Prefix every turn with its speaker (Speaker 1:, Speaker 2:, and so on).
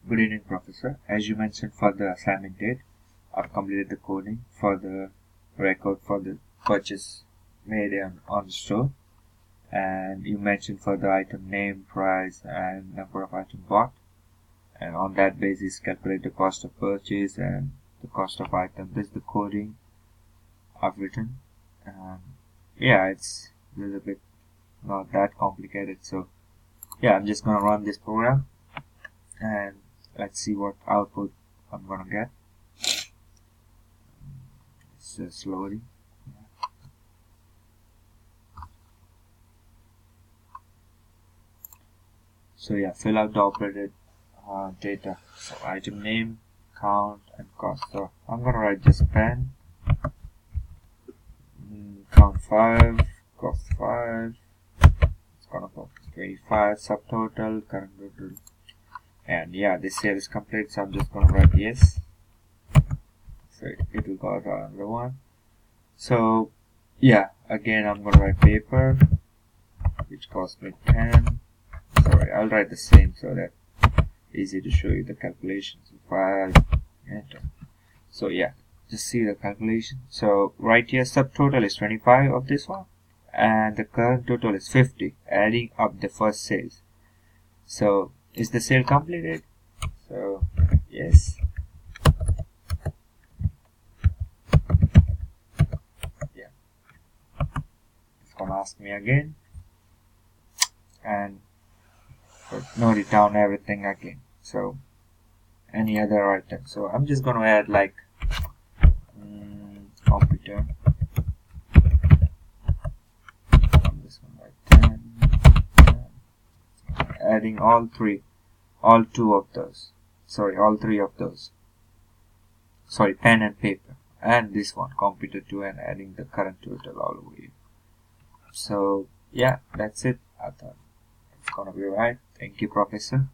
Speaker 1: Good evening, Professor. As you mentioned for the assignment date, I've completed the coding for the record for the purchase made on the store. And you mentioned for the item name, price, and number of item bought. And on that basis, calculate the cost of purchase and the cost of item. This is the coding I've written. Yeah, it's a little bit not that complicated. So yeah, I'm just gonna run this program and let's see what output I'm gonna get. It's just loading. So yeah, fill out the operated data. So item name, count, and cost. So I'm gonna write just pen. Count 5, cost 5. It's gonna go 25. Subtotal, current total. And yeah, this sale is complete. So I'm just gonna write yes. So it will go to another one. So yeah, again I'm gonna write paper, which cost me 10. Sorry, I'll write the same so that easy to show you the calculations. If I enter, so yeah, just see the calculation. So right here, subtotal is 25 of this one, and the current total is 50, adding up the first sales. So is the sale completed? So yes. Yeah, it's gonna ask me again, and note it down everything again. So any other item. So I'm just gonna add like computer. This one like 10, adding all three of those. Sorry, pen and paper, and this one computer 2, and adding the current total all over here. So yeah, that's it. I thought it's gonna be right. Thank you, Professor.